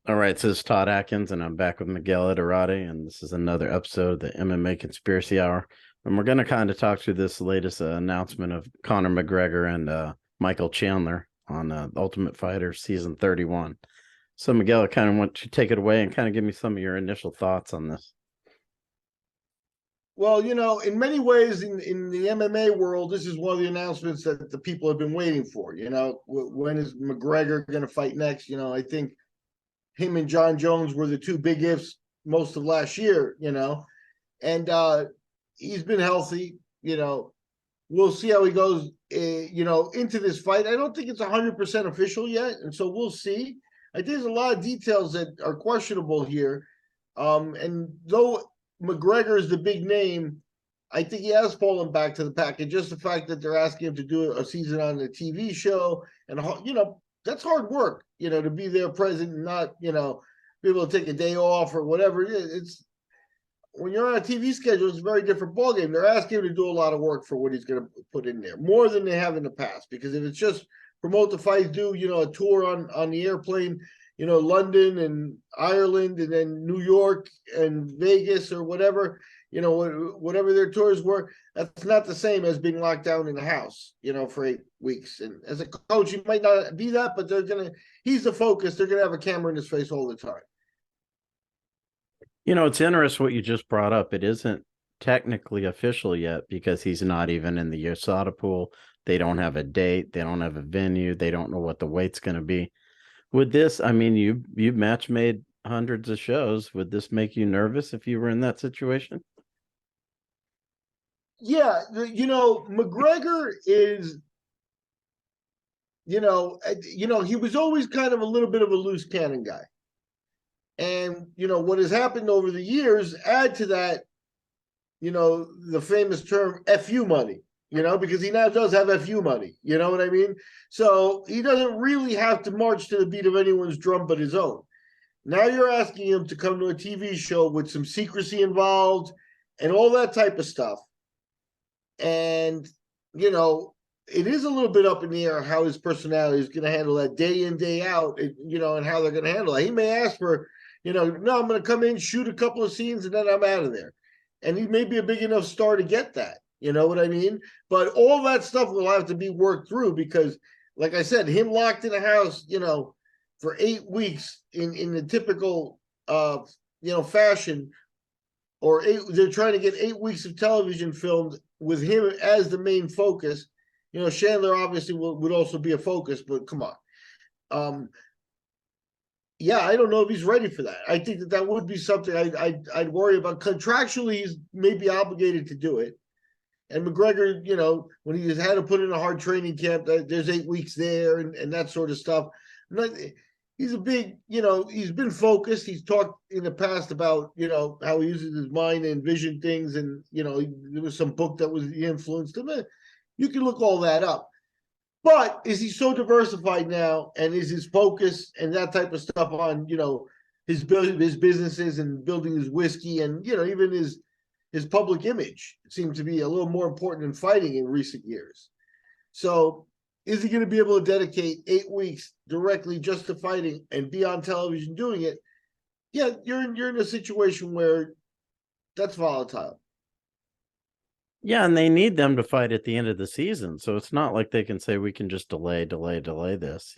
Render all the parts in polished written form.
All right, so this is Todd Atkins, and I'm back with Miguel Ederati, and this is another episode of the MMA Conspiracy Hour. And we're going to kind of talk through this latest announcement of Conor McGregor and Michael Chandler on Ultimate Fighter Season 31. So, Miguel, I kind of want you to take it away and kind of give me some of your initial thoughts on this. Well, in many ways in the MMA world, this is one of the announcements that the people have been waiting for. When is McGregor going to fight next? I think him and John Jones were the two big ifs most of last year, and he's been healthy. We'll see how he goes, into this fight. I don't think it's 100% official yet, and so we'll see. I think there's a lot of details that are questionable here. And though McGregor is the big name, I think he has fallen back to the pack. And just the fact that they're asking him to do a season on the TV show, and that's hard work, to be there present and not, be able to take a day off or whatever. It's when you're on a TV schedule, it's a very different ballgame. They're asking him to do a lot of work for what he's going to put in there, more than they have in the past. Because if it's just promote the fight, do a tour on the airplane, London and Ireland, and then New York and Vegas or whatever, whatever their tours were, that's not the same as being locked down in the house, for 8 weeks. And as a coach, he might not be that, but he's the focus. They're going to have a camera in his face all the time. It's interesting what you just brought up. It isn't technically official yet because he's not even in the USADA pool. They don't have a date. They don't have a venue. They don't know what the weight's going to be. Would this, I mean, you've match made hundreds of shows. Would this make you nervous if you were in that situation? Yeah, McGregor is, he was always kind of a little bit of a loose cannon guy. And, what has happened over the years, add to that, the famous term FU money, because he now does have FU money. You know what I mean? So he doesn't really have to march to the beat of anyone's drum but his own. Now you're asking him to come to a TV show with some secrecy involved and all that type of stuff. And, it is a little bit up in the air how his personality is going to handle that day in, day out, and how they're going to handle it. He may ask for, no, I'm going to come in, shoot a couple of scenes, and then I'm out of there. And he may be a big enough star to get that. You know what I mean? But all that stuff will have to be worked through because, like I said, him locked in a house, for 8 weeks in the typical, fashion, or they're trying to get 8 weeks of television filmed with him as the main focus. Chandler obviously would also be a focus, but come on. Yeah, I don't know if he's ready for that. I think that would be something I'd worry about. Contractually, he's maybe obligated to do it. And McGregor, when he's had to put in a hard training camp, there's 8 weeks there and that sort of stuff. He's a big, he's been focused. He's talked in the past about, how he uses his mind to envision things. And, there was some book that was influenced him. You can look all that up. But is he so diversified now, and is his focus and that type of stuff on his businesses and building his whiskey and even his public image seems to be a little more important than fighting in recent years. So is he going to be able to dedicate 8 weeks directly just to fighting and be on television doing it? Yeah, you're in a situation where that's volatile. Yeah, and they need them to fight at the end of the season. So it's not like they can say we can just delay this,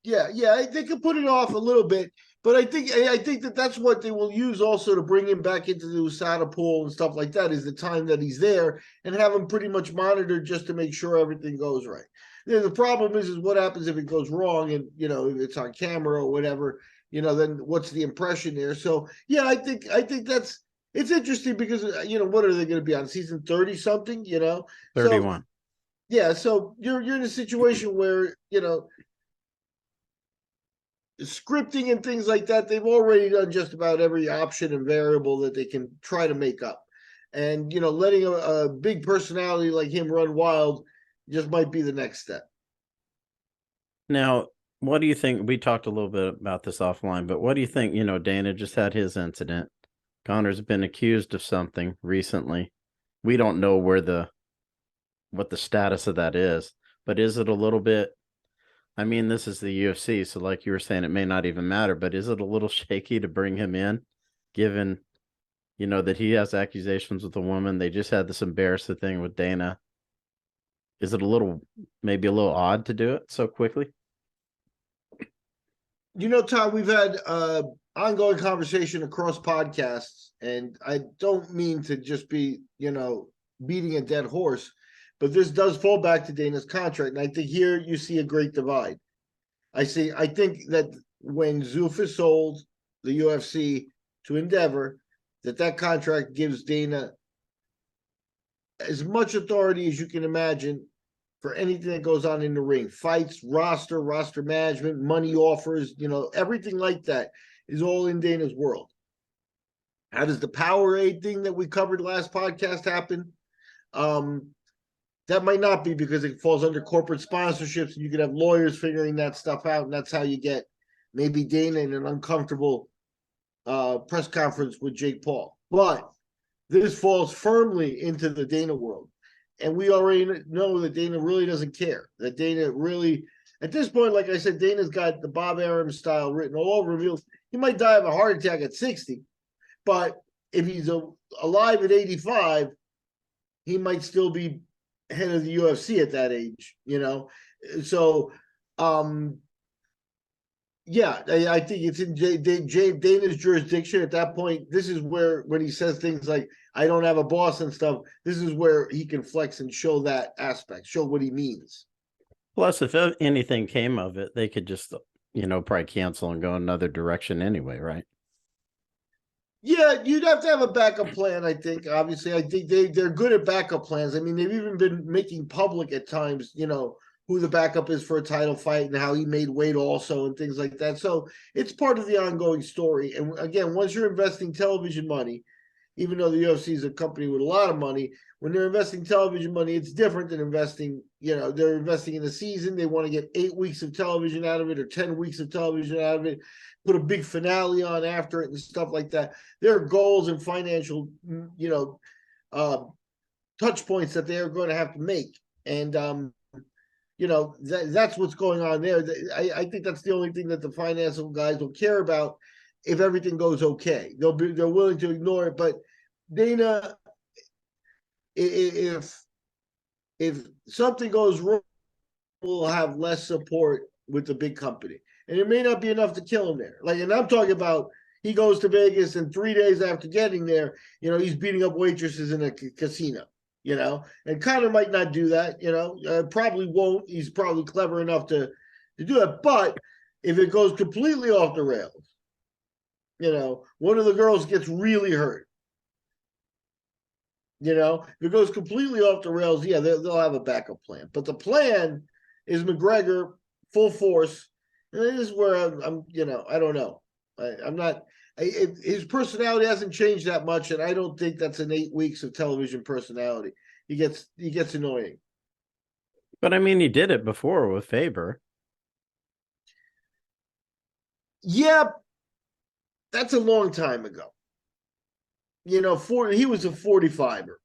Yeah, they could put it off a little bit, but I think that's what they will use also to bring him back into the USADA pool and stuff like that is the time that he's there and have him pretty much monitored just to make sure everything goes right. The problem is what happens if it goes wrong and if it's on camera or whatever, then what's the impression there? So yeah, I think it's interesting because what are they going to be on season 30 something? So 31. yeah, so you're in a situation where scripting and things like that, they've already done just about every option and variable that they can try to make up. And, letting a big personality like him run wild just might be the next step. Now, what do you think? We talked a little bit about this offline, but what do you think? Dana just had his incident. Connor's been accused of something recently. We don't know what the status of that is, but is it a little bit I mean, this is the UFC, so like you were saying, it may not even matter, but is it a little shaky to bring him in, given, that he has accusations with a woman? They just had this embarrassing thing with Dana. Is it maybe a little odd to do it so quickly? Tom, we've had ongoing conversation across podcasts, and I don't mean to just be, beating a dead horse, but this does fall back to Dana's contract. And I think here you see a great divide. I think that when Zuffa sold the UFC to Endeavor, that contract gives Dana as much authority as you can imagine for anything that goes on in the ring, fights, roster management, money offers, everything like that is all in Dana's world. How does the Powerade thing that we covered last podcast happen? That might not be, because it falls under corporate sponsorships, and you could have lawyers figuring that stuff out, and that's how you get maybe Dana in an uncomfortable press conference with Jake Paul. But this falls firmly into the Dana world. And we already know that Dana really doesn't care. That Dana really, at this point, like I said, Dana's got the Bob Arum style written all over him. He might die of a heart attack at 60, but if he's alive at 85, he might still be head of the UFC at that age, So, yeah, I think it's in Dana's jurisdiction at that point. This is where, when he says things like, I don't have a boss and stuff, this is where he can flex and show that aspect, show what he means. Plus, if anything came of it, they could just, probably cancel and go another direction anyway, right? Yeah, you'd have to have a backup plan, I think. Obviously, I think they're good at backup plans. I mean, they've even been making public at times, who the backup is for a title fight and how he made weight also and things like that. So it's part of the ongoing story. And again, once you're investing television money, even though the UFC is a company with a lot of money, when they're investing television money, it's different than investing, they're investing in a season. They want to get 8 weeks of television out of it, or 10 weeks of television out of it, put a big finale on after it and stuff like that. There are goals and financial, touch points that they're going to have to make. And, that's what's going on there. I think that's the only thing that the financial guys will care about. If everything goes okay, they're willing to ignore it. But Dana, if something goes wrong, will have less support with the big company, and it may not be enough to kill him there. And I'm talking about, he goes to Vegas, and 3 days after getting there, he's beating up waitresses in a casino. And Conor might not do that. Probably won't. He's probably clever enough to do it. But if it goes completely off the rails, one of the girls gets really hurt. If it goes completely off the rails, yeah, they'll have a backup plan. But the plan is McGregor full force. And this is where I'm I don't know. I'm not. His personality hasn't changed that much, and I don't think that's an 8 weeks of television personality. He gets annoying. But I mean, he did it before with Faber. Yeah, that's a long time ago. He was a 45er,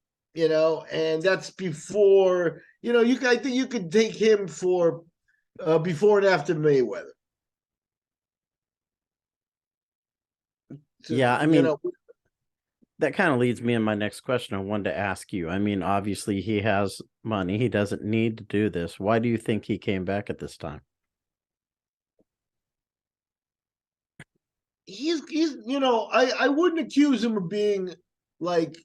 and that's before, I think you could take him for before and after Mayweather. So, yeah, I mean, that kind of leads me in my next question. I wanted to ask you. I mean, obviously he has money. He doesn't need to do this. Why do you think he came back at this time? He's I wouldn't accuse him of being like,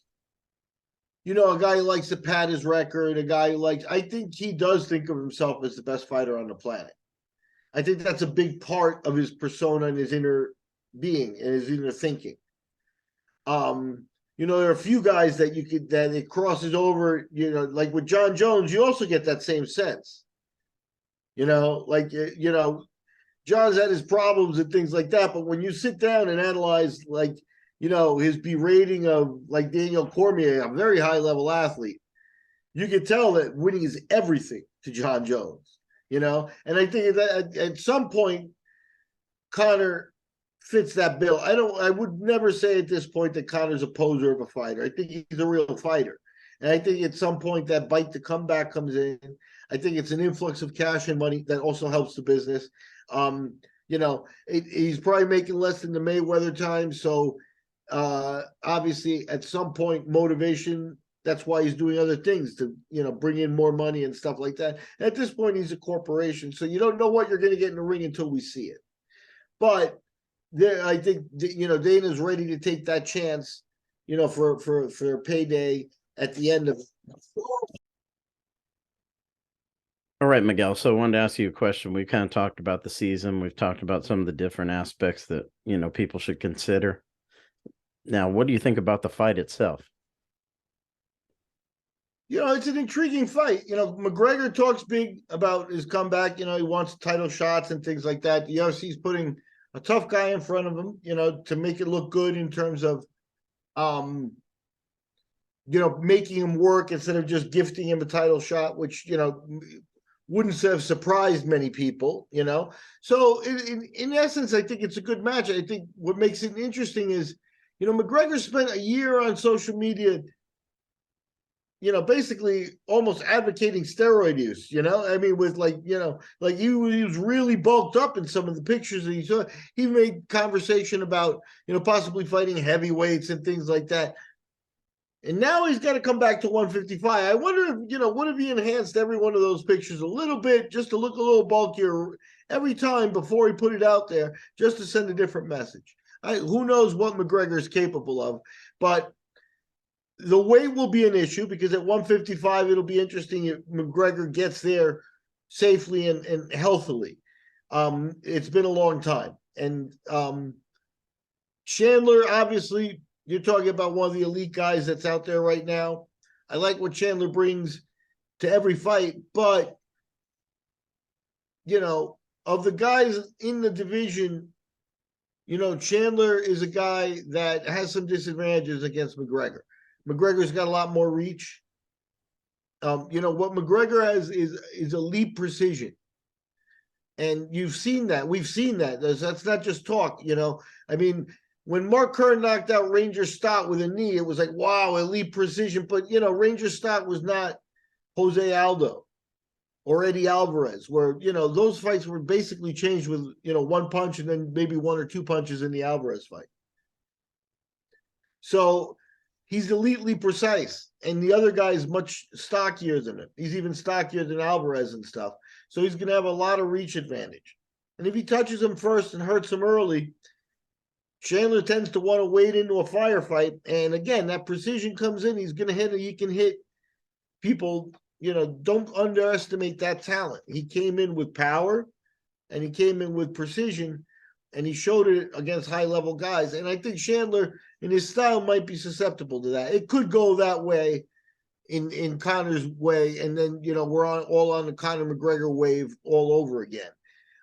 a guy who likes to pad his record, a guy who likes, I think he does think of himself as the best fighter on the planet. I think that's a big part of his persona and his inner being and his inner thinking. There are a few guys that it crosses over, like with John Jones, you also get that same sense. John's had his problems and things like that, but when you sit down and analyze, his berating of Daniel Cormier, a very high level athlete, you can tell that winning is everything to John Jones, and I think that at some point, Conor fits that bill. I would never say at this point that Conor's a poser of a fighter. I think he's a real fighter. And I think at some point that bite to comeback comes in. I think it's an influx of cash and money that also helps the business. He's probably making less than the Mayweather time. So obviously at some point, motivation, that's why he's doing other things to, bring in more money and stuff like that. At this point, he's a corporation. So you don't know what you're going to get in the ring until we see it. But I think, Dana's ready to take that chance, for payday at the end of. All right, Miguel. So I wanted to ask you a question. We've kind of talked about the season. We've talked about some of the different aspects that, people should consider. Now, what do you think about the fight itself? It's an intriguing fight. McGregor talks big about his comeback. He wants title shots and things like that. The UFC's putting a tough guy in front of him, to make it look good in terms of, making him work instead of just gifting him a title shot, which, wouldn't have surprised many people, So in essence, I think it's a good match. I think what makes it interesting is, McGregor spent a year on social media, basically almost advocating steroid use, with he was really bulked up in some of the pictures that he saw. He made conversation about, possibly fighting heavyweights and things like that. And now he's got to come back to 155. I wonder if, what if he enhanced every one of those pictures a little bit just to look a little bulkier every time before he put it out there, just to send a different message. Who knows what McGregor is capable of, but the weight will be an issue because at 155, it'll be interesting if McGregor gets there safely and healthily. It's been a long time. And Chandler, obviously, you're talking about one of the elite guys that's out there right now. I like what Chandler brings to every fight, but, of the guys in the division, Chandler is a guy that has some disadvantages against McGregor. McGregor's got a lot more reach. What McGregor has is elite precision. And you've seen that. We've seen that. That's not just talk, when Mark Kern knocked out Ranger Stott with a knee, it was like, wow, elite precision. But, Ranger Stott was not Jose Aldo or Eddie Alvarez, where, those fights were basically changed with, one punch and then maybe one or two punches in the Alvarez fight. So he's elitely precise. And the other guy is much stockier than him. He's even stockier than Alvarez and stuff. So he's going to have a lot of reach advantage. And if he touches him first and hurts him early, Chandler tends to want to wade into a firefight. And again, that precision comes in. He's going to hit, he can hit people, don't underestimate that talent. He came in with power and he came in with precision and he showed it against high level guys. And I think Chandler in his style might be susceptible to that. It could go that way in Conor's way. And then, we're all on the Conor McGregor wave all over again.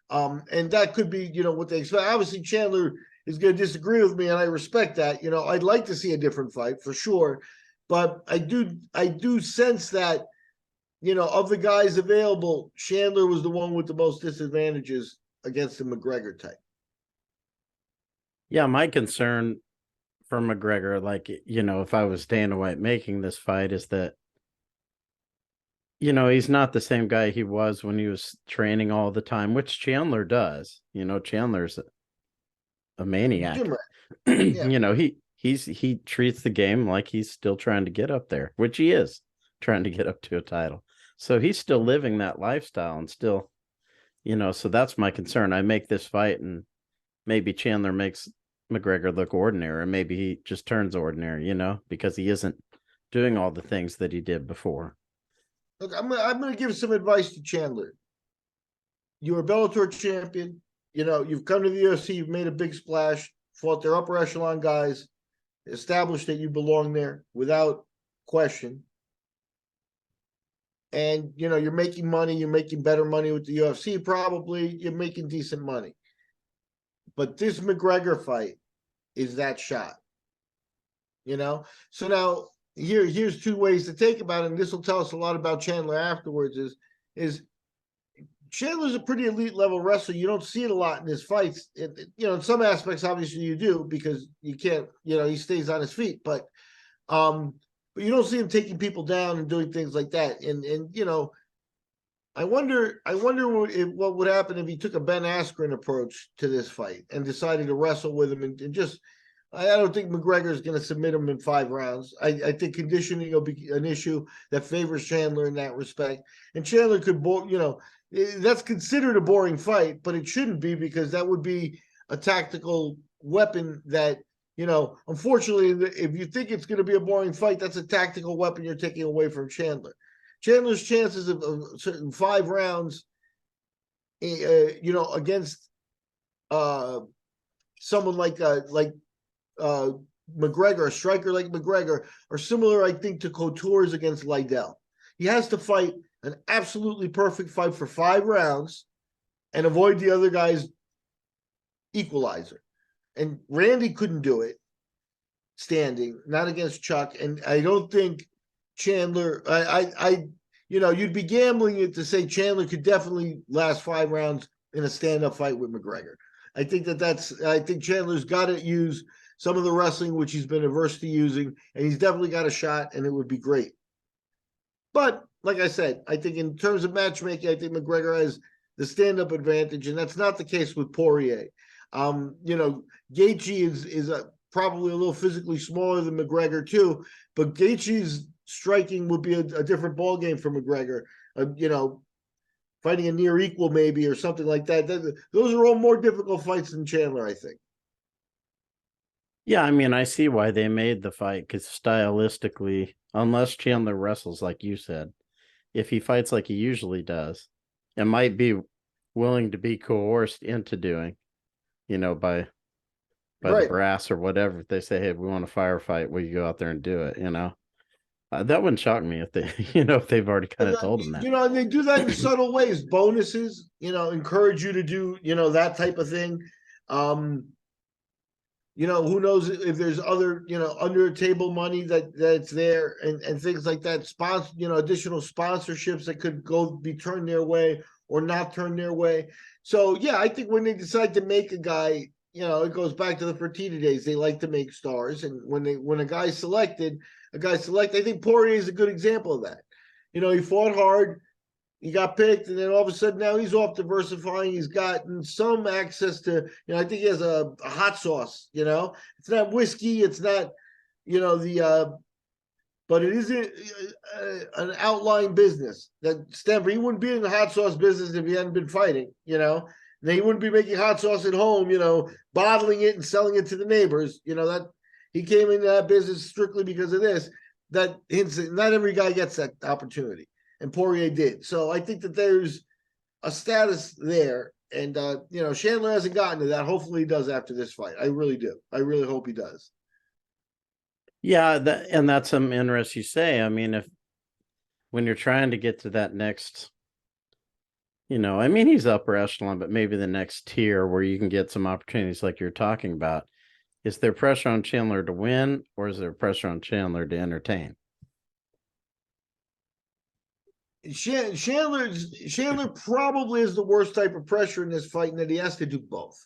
And that could be, what they expect. Obviously Chandler is going to disagree with me, and I respect that. I'd like to see a different fight for sure, but I do sense that, of the guys available, Chandler was the one with the most disadvantages against the McGregor type. Yeah, my concern for McGregor, if I was Dana White making this fight, is that, he's not the same guy he was when he was training all the time, which Chandler does. Chandler's a maniac. Yeah. He treats the game like he's still trying to get up there, which he is trying to get up to a title. So he's still living that lifestyle and still, so that's my concern. I make this fight and maybe Chandler makes McGregor look ordinary, or maybe he just turns ordinary, because he isn't doing all the things that he did before. Look, I'm going to give some advice to Chandler. You're a Bellator champion. You've come to the UFC, you've made a big splash, fought their upper echelon guys, established that you belong there without question. And, you're making money, you're making better money with the UFC, probably. You're making decent money. But this McGregor fight is that shot. So now here's two ways to take about it, and this will tell us a lot about Chandler afterwards, is Chandler's a pretty elite level wrestler. You don't see it a lot in his fights. In some aspects, obviously you do, because you can't, he stays on his feet. But but you don't see him taking people down and doing things like that. And you know, I wonder what would happen if he took a Ben Askren approach to this fight and decided to wrestle with him and just. I don't think McGregor is going to submit him in 5 rounds. I think conditioning will be an issue that favors Chandler in that respect. And Chandler could, you know, that's considered a boring fight, but it shouldn't be because that would be a tactical weapon that, you know, unfortunately, if you think it's going to be a boring fight, that's a tactical weapon you're taking away from Chandler. Chandler's chances of certain 5 rounds, you know, against someone like McGregor, a striker like McGregor, are similar, I think, to Couture's against Liddell. He has to fight an absolutely perfect fight for 5 rounds and avoid the other guy's equalizer. And Randy couldn't do it standing, not against Chuck. And I don't think Chandler, you know, you'd be gambling it to say Chandler could definitely last 5 rounds in a stand-up fight with McGregor. I think I think Chandler's got to use some of the wrestling, which he's been averse to using, and he's definitely got a shot, and it would be great. But like I said, I think in terms of matchmaking, I think McGregor has the stand-up advantage, and that's not the case with Poirier. You know, Gaethje is probably a little physically smaller than McGregor too, but Gaethje's striking would be a different ball game for McGregor. You know, fighting a near equal maybe or something like that. Those are all more difficult fights than Chandler, I think. Yeah, I mean, I see why they made the fight because stylistically, unless Chandler wrestles like you said, if he fights like he usually does, and might be willing to be coerced into doing, you know, by the brass or whatever. If they say, "Hey, we want a firefight," will you go out there and do it? You know, that wouldn't shock me if they, you know, if they've already kind of told him that. You know, and they do that in subtle ways, bonuses. You know, encourage you to do, you know, that type of thing. You know, who knows if there's other, you know, under table money that's there and things like that. Sponsor, you know, additional sponsorships that could be turned their way or not turned their way. So yeah, I think when they decide to make a guy, you know, it goes back to the Fertitta days. They like to make stars, and when a guy's selected, I think Poirier is a good example of that. You know, he fought hard. He got picked, and then all of a sudden now he's off diversifying. He's gotten some access to, you know, I think he has a hot sauce, you know. It's not whiskey, it's not, you know, but it is an outlying business that Stanford, he wouldn't be in the hot sauce business if he hadn't been fighting, you know. And he wouldn't be making hot sauce at home, you know, bottling it and selling it to the neighbors, you know, that he came into that business strictly because of this. That not every guy gets that opportunity. And Poirier did. So I think that there's a status there. And, you know, Chandler hasn't gotten to that. Hopefully he does after this fight. I really do. I really hope he does. Yeah, and that's some interest you say. I mean, when you're trying to get to that next, you know, I mean, he's upper echelon, but maybe the next tier where you can get some opportunities like you're talking about. Is there pressure on Chandler to win, or is there pressure on Chandler to entertain? Chandler probably is the worst type of pressure in this fight, and that he has to do both.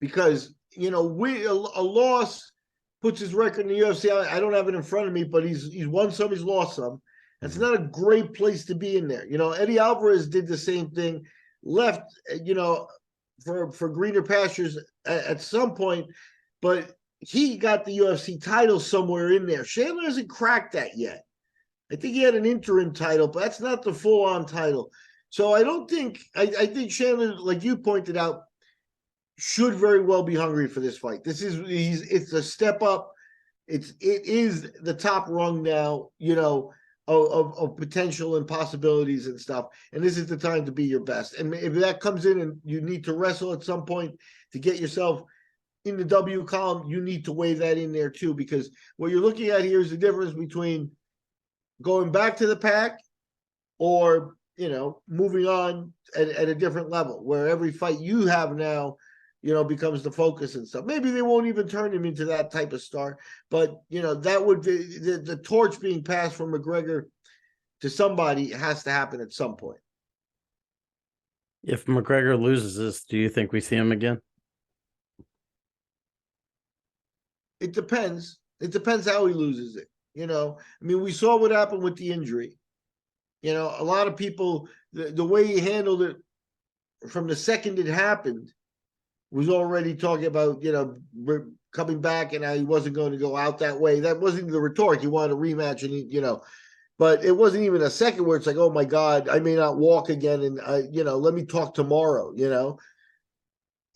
Because, you know, a loss puts his record in the UFC. I don't have it in front of me, but he's won some, he's lost some. That's not a great place to be in there. You know, Eddie Alvarez did the same thing, left, you know, for greener pastures at some point, but he got the UFC title somewhere in there. Chandler hasn't cracked that yet. I think he had an interim title, but that's not the full-on title. So I don't think I think Chandler, like you pointed out, should very well be hungry for this fight. It's a step up. It is the top rung now, you know, of potential and possibilities and stuff. And this is the time to be your best. And if that comes in and you need to wrestle at some point to get yourself in the W column, you need to weigh that in there too, because what you're looking at here is the difference between going back to the pack or, you know, moving on at a different level where every fight you have now, you know, becomes the focus and stuff. Maybe they won't even turn him into that type of star, but, you know, that would be the torch being passed from McGregor to somebody has to happen at some point. If McGregor loses this, do you think we see him again? It depends. It depends how he loses it. I mean, we saw what happened with the injury. A lot of people, the way he handled it from the second it happened was already talking about, coming back and how he wasn't going to go out that way. That wasn't the rhetoric. He wanted a rematch and, but it wasn't even a second where it's like, oh my God, I may not walk again. And let me talk tomorrow,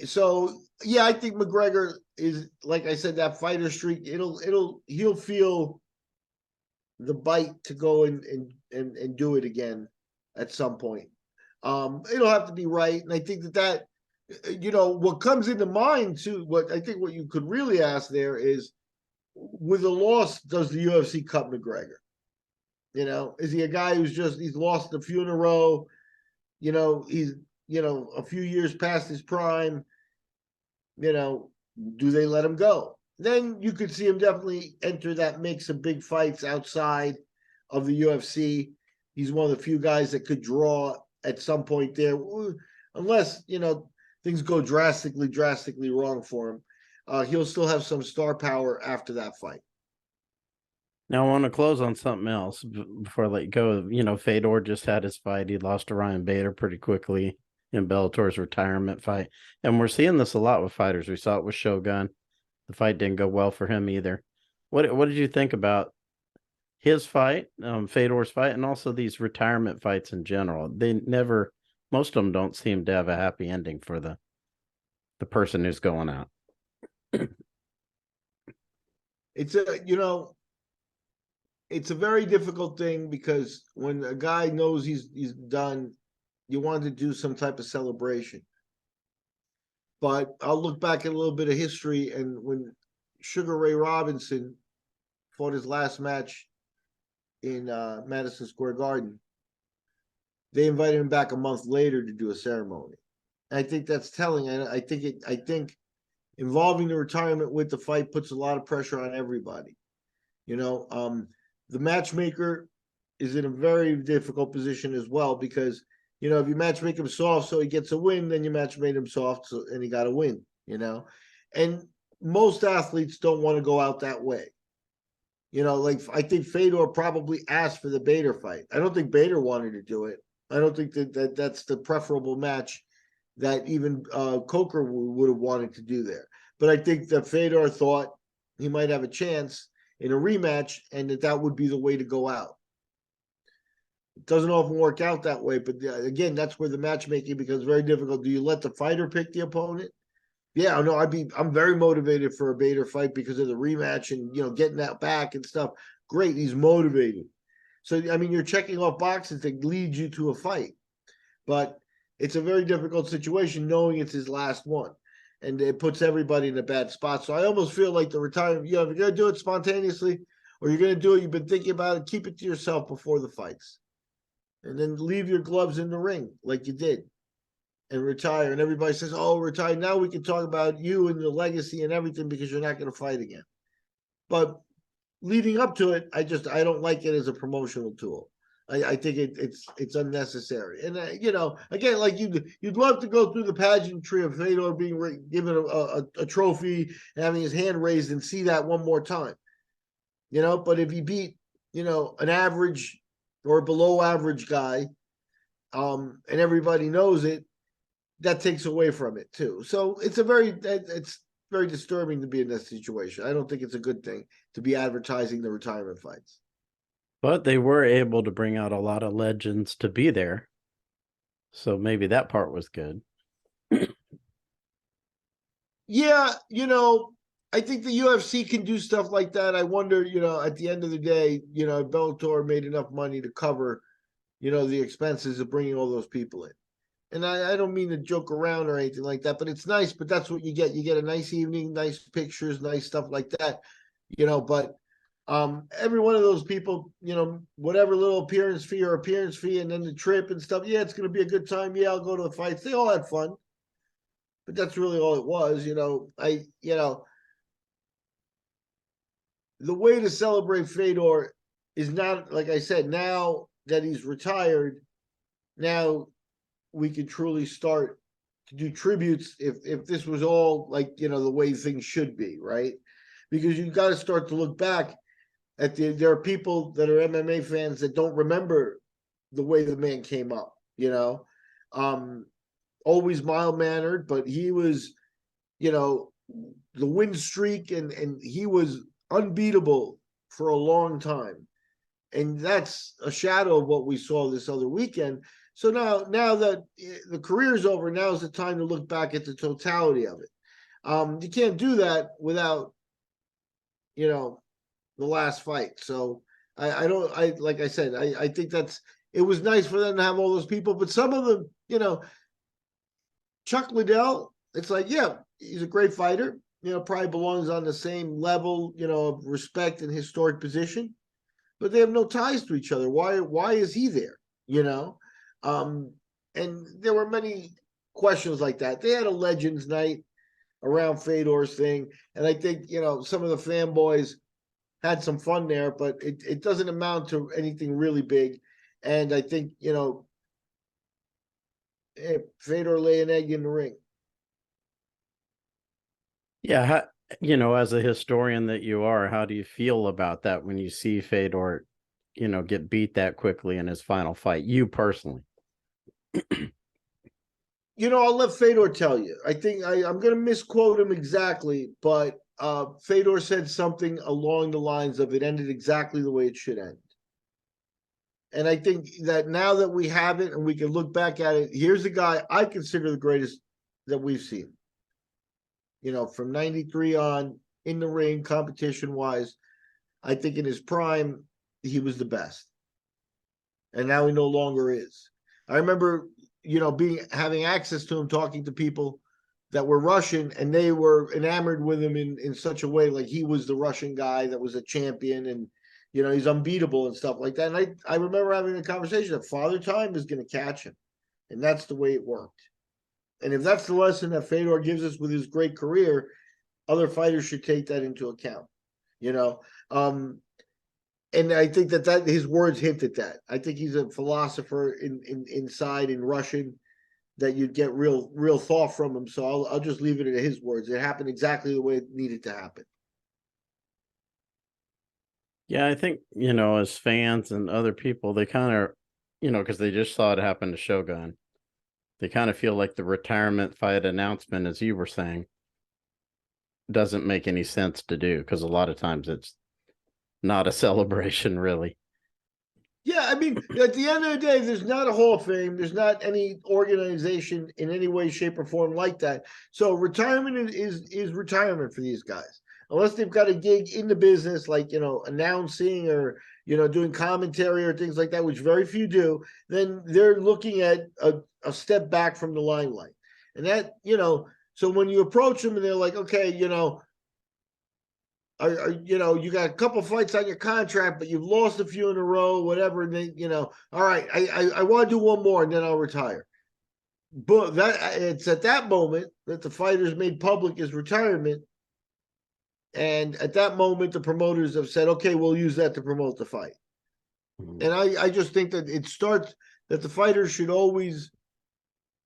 So yeah, I think McGregor is, like I said, that fighter streak, he'll feel the bite to go and do it again at some point. It'll have to be right. And I think that what comes into mind too, what you could really ask there is, with a loss, does the UFC cut McGregor? Is he a guy he's lost a few in a row? He's, a few years past his prime. Do they let him go? Then you could see him definitely enter that mix of big fights outside of the UFC. He's one of the few guys that could draw at some point there, unless, things go drastically wrong for him. He'll still have some star power after that fight. Now, I want to close on something else before I let you go. Fedor just had his fight. He lost to Ryan Bader pretty quickly in Bellator's retirement fight. And we're seeing this a lot with fighters. We saw it with Shogun. The fight didn't go well for him either. What did you think about his fight, Fedor's fight, and also these retirement fights in general? Most of them don't seem to have a happy ending for the person who's going out. It's a very difficult thing, because when a guy knows he's done, you want to do some type of celebration. But I'll look back at a little bit of history, and when Sugar Ray Robinson fought his last match in Madison Square Garden, they invited him back a month later to do a ceremony. And I think that's telling. I think involving the retirement with the fight puts a lot of pressure on everybody. The matchmaker is in a very difficult position as well, because if you matchmake him soft so he gets a win, then you matchmake him soft and he got a win, And most athletes don't want to go out that way. Like, I think Fedor probably asked for the Bader fight. I don't think Bader wanted to do it. I don't think that's the preferable match that even Coker would have wanted to do there. But I think that Fedor thought he might have a chance in a rematch, and that would be the way to go out. It doesn't often work out that way, but again, that's where the matchmaking becomes very difficult. Do you let the fighter pick the opponent? Yeah, no, I'm very motivated for a Bader fight because of the rematch and getting that back and stuff. Great, he's motivated. So I mean, you're checking off boxes that lead you to a fight, but it's a very difficult situation knowing it's his last one, and it puts everybody in a bad spot. So I almost feel like the retirement, if you're going to do it spontaneously, or you're going to do it, you've been thinking about it, keep it to yourself before the fights. And then leave your gloves in the ring like you did and retire. And everybody says, oh, retire. Now we can talk about you and your legacy and everything because you're not going to fight again. But leading up to it, I don't like it as a promotional tool. I think it's unnecessary. And, again, like you'd love to go through the pageantry of Fedor being given a trophy and having his hand raised and see that one more time. But if he beat, an average or below average guy, and everybody knows it, that takes away from it too. So it's very disturbing to be in this situation. I don't think it's a good thing to be advertising the retirement fights. But they were able to bring out a lot of legends to be there. So maybe that part was good. Yeah, I think the UFC can do stuff like that. I wonder, at the end of the day, Bellator made enough money to cover, the expenses of bringing all those people in. And I don't mean to joke around or anything like that, but it's nice. But that's what you get. You get a nice evening, nice pictures, nice stuff like that, But every one of those people, whatever little appearance fee, and then the trip and stuff. Yeah, it's going to be a good time. Yeah, I'll go to the fights. They all had fun. But that's really all it was, the way to celebrate Fedor is not, like I said, now that he's retired, now we could truly start to do tributes if this was all like, the way things should be, right? Because you've got to start to look back There are people that are MMA fans that don't remember the way the man came up, always mild mannered, but he was, the win streak, and he was unbeatable for a long time. And that's a shadow of what we saw this other weekend. So now that the career's over, now's the time to look back at the totality of it. You can't do that without, the last fight. So like I said, I think it was nice for them to have all those people, but some of them, Chuck Liddell, it's like, yeah, he's a great fighter, probably belongs on the same level, of respect and historic position, but they have no ties to each other. Why is he there? And there were many questions like that. They had a Legends night around Fedor's thing, and I think, some of the fanboys had some fun there, but it doesn't amount to anything really big. And I think, Fedor lay an egg in the ring. Yeah, as a historian that you are, how do you feel about that when you see Fedor, get beat that quickly in his final fight? You personally. I'll let Fedor tell you. I think I'm going to misquote him exactly, but Fedor said something along the lines of it ended exactly the way it should end. And I think that now that we have it and we can look back at it, here's a guy I consider the greatest that we've seen. From 93 on, in the ring, competition-wise, I think in his prime, he was the best. And now he no longer is. I remember, having access to him, talking to people that were Russian, and they were enamored with him in such a way, like he was the Russian guy that was a champion, and he's unbeatable and stuff like that. And I remember having a conversation that Father Time is going to catch him, and that's the way it worked. And if that's the lesson that Fedor gives us with his great career, other fighters should take that into account. And I think that his words hint at that. I think he's a philosopher inside in Russian that you'd get real thought from him. So I'll just leave it at his words. It happened exactly the way it needed to happen. Yeah, I think, as fans and other people, they kind of, because they just saw it happen to Shogun, they kind of feel like the retirement fight announcement, as you were saying, doesn't make any sense to do, because a lot of times it's not a celebration, really. Yeah, I mean, at the end of the day, there's not a Hall of Fame. There's not any organization in any way, shape, or form like that. So retirement is retirement for these guys, unless they've got a gig in the business, like announcing or doing commentary or things like that, which very few do. Then they're looking at a step back from the limelight, and that So when you approach them and they're like, okay, you got a couple fights on your contract, but you've lost a few in a row, whatever. And they, all right, I want to do one more and then I'll retire. But it's at that moment that the fighters made public his retirement. And at that moment, the promoters have said, okay, we'll use that to promote the fight. Mm-hmm. And I just think that it starts that the fighters should always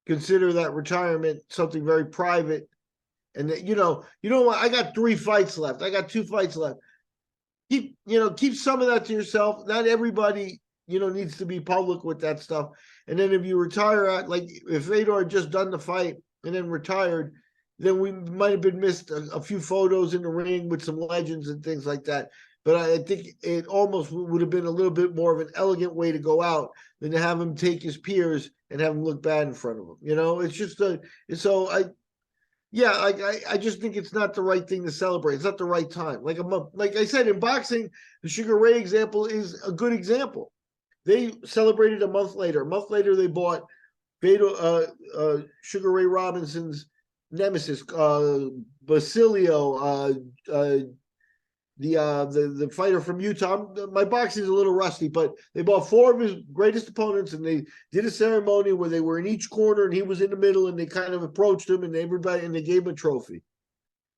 consider that retirement something very private. And that, what? I got 3 fights left. I got 2 fights left. Keep some of that to yourself. Not everybody, needs to be public with that stuff. And then if you retire like if Fedor had just done the fight and then retired, then we might have been missed a few photos in the ring with some legends and things like that. But I think it almost would have been a little bit more of an elegant way to go out than to have him take his peers and have him look bad in front of him. It's just I just think it's not the right thing to celebrate. It's not the right time. Like I said, in boxing, the Sugar Ray example is a good example. They celebrated a month later. A month later, they bought Sugar Ray Robinson's nemesis, Basilio, the fighter from Utah. My boxing is a little rusty, but they bought 4 of his greatest opponents, and they did a ceremony where they were in each corner and he was in the middle, and they kind of approached him and they gave him a trophy.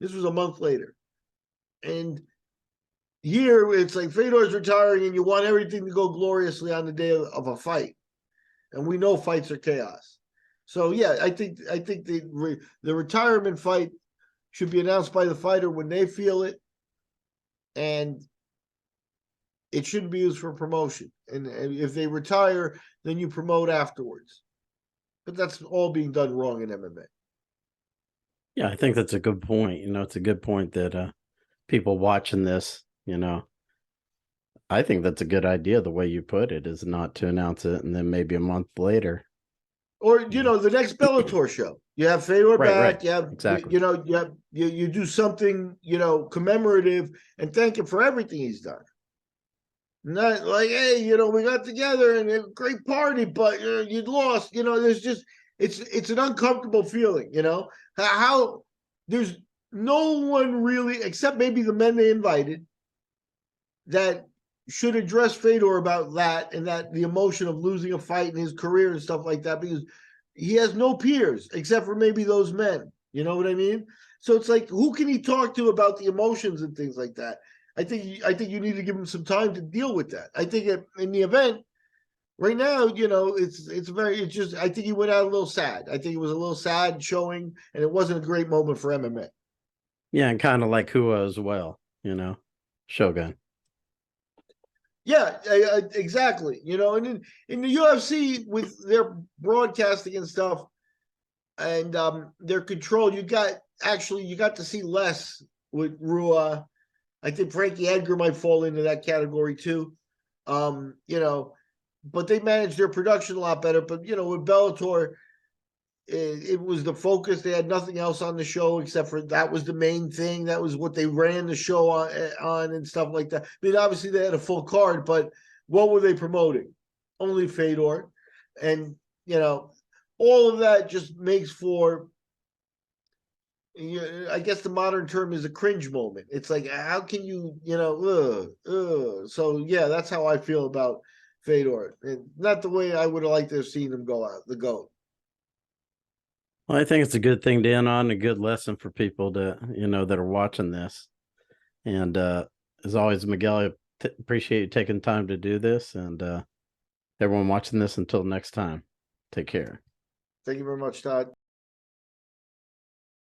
This was a month later. And here it's like Fedor's retiring and you want everything to go gloriously on the day of a fight. And we know fights are chaos. So yeah, I think the retirement fight should be announced by the fighter when they feel it. And it shouldn't be used for promotion. And if they retire, then you promote afterwards. But that's all being done wrong in MMA. Yeah, I think that's a good point. It's a good point that people watching this, I think that's a good idea. The way you put it is not to announce it and then maybe a month later. Or the next Bellator show, you have Fedor Right, back. right. You have Exactly. you do something commemorative and thank him for everything he's done. Not like, hey, we got together and a great party, but you'd lost. There's just it's an uncomfortable feeling. How there's no one really except maybe the men they invited that should address Fedor about that and that the emotion of losing a fight in his career and stuff like that, because he has no peers except for maybe those men. You know what I mean? So it's like, who can he talk to about the emotions and things like that? I think you need to give him some time to deal with that. I think in the event right now, it's just, I think he went out a little sad. I think it was a little sad showing, and it wasn't a great moment for MMA. Yeah, and kind of like Hua as well, Shogun. Yeah, exactly. And in the UFC with their broadcasting and stuff and their control, you got to see less with Rua. I think Frankie Edgar might fall into that category too. But they managed their production a lot better. But with Bellator, it was the focus. They had nothing else on the show except for that was the main thing. That was what they ran the show on and stuff like that. I mean, obviously they had a full card, but what were they promoting? Only Fedor, and all of that just makes for. I guess the modern term is a cringe moment. It's like, how can you, So yeah, that's how I feel about Fedor, and not the way I would have liked to have seen him go out the GOAT. Well, I think it's a good thing to end on, a good lesson for people to, that are watching this. And as always, Miguel, I appreciate you taking time to do this. And everyone watching this, until next time, take care. Thank you very much, Todd.